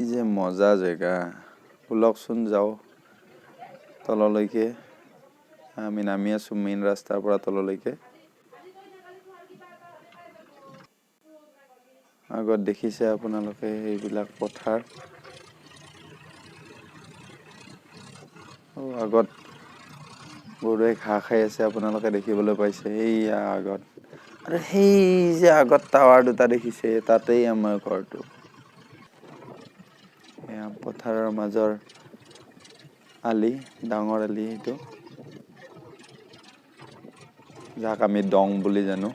যে মজা জেগা ব'লকচোন যাও তললৈকে আমি নামি আছো মেইন ৰাস্তাৰ পৰা তললৈকে আগত দেখিছে আপোনালোকে এইবিলাক পথাৰ আগত গৰুৱে ঘাঁহ খাই আছে আপোনালোকে দেখিবলৈ পাইছে এইয়া আগত আৰু সেই যে আগত টাৱাৰ দুটা দেখিছে তাতেই আমাৰ ঘৰটো এয়া পথাৰৰ মাজৰ আলি ডাঙৰ আলি এইটো যাক আমি দং বুলি জানো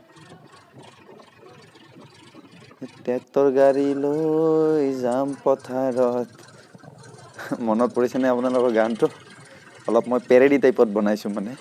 ট্ৰেক্টৰ গাড়ী লৈ যাম পথাৰত মনত পৰিছেনে আপোনালোকৰ গানটো অলপ মই পেৰেডি টাইপত বনাইছো মানে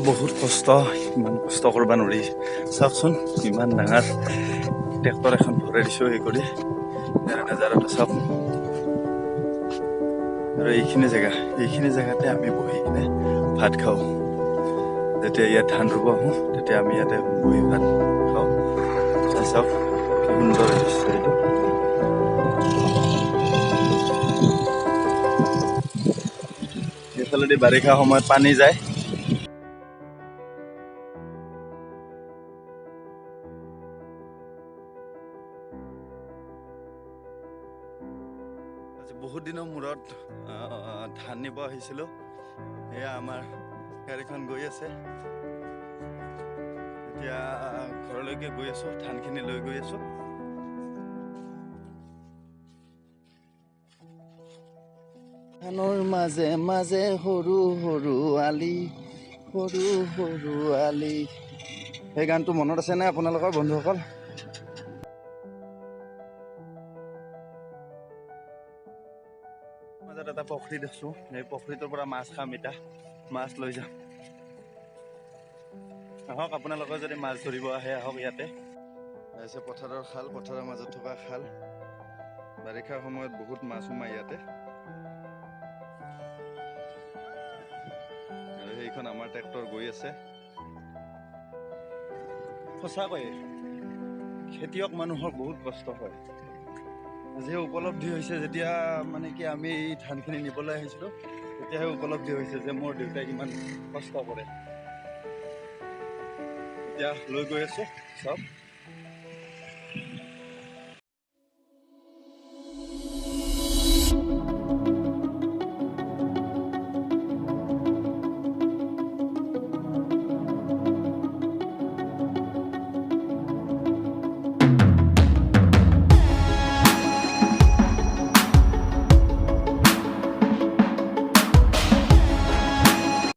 বহুত কষ্ট ইমান কষ্ট কৰিব নোৱাৰি চাওকচোন ইমান ডাঙৰ ট্ৰেক্টৰ এখন ভৰাই দিছো এই কৰি নাজাৰতে চাওক আৰু এইখিনি জেগাতে আমি বহি কিনে ভাত খাওঁ যেতিয়া ইয়াত ধান ৰুব আহোঁ তেতিয়া আমি ইয়াতে বহি ভাত খাওঁ চাওক কি সুন্দৰ দৃশ্য এইটো এইফালেদি বাৰিষা সময়ত পানী যায় বহুত দিনৰ মূৰত ধান নিব আহিছিলোঁ এয়া আমাৰ গাড়ীখন গৈ আছে এতিয়া ঘৰলৈকে গৈ আছোঁ ধানখিনি লৈ গৈ আছোঁ ধানৰ মাজে মাজে সৰু সৰু আলি সেই গানটো মনত আছেনে আপোনালোকৰ বন্ধুসকল মাজত এটা পুখুৰী দেখিছোঁ এই পুখুৰীটোৰ পৰা মাছ খাম এতিয়া মাছ লৈ যাম আহক আপোনালোকে যদি মাছ ধৰিব আহে আহক ইয়াতে আছে পথাৰৰ খাল পথাৰৰ মাজত থকা খাল বাৰিষাৰ সময়ত বহুত মাছ সোমাই ইয়াতে আৰু সেইখন আমাৰ ট্ৰেক্টৰ গৈ আছে সঁচাকৈ খেতিয়ক মানুহৰ বহুত কষ্ট হয় আজিহে উপলব্ধি হৈছে, যেতিয়া মানে কি আমি এই ধানখিনি নিবলৈ আহিছিলোঁ, তেতিয়াহে উপলব্ধি হৈছে যে মোৰ দেউতাই কিমান কষ্ট কৰে। এতিয়া লৈ গৈ আছোঁ চব।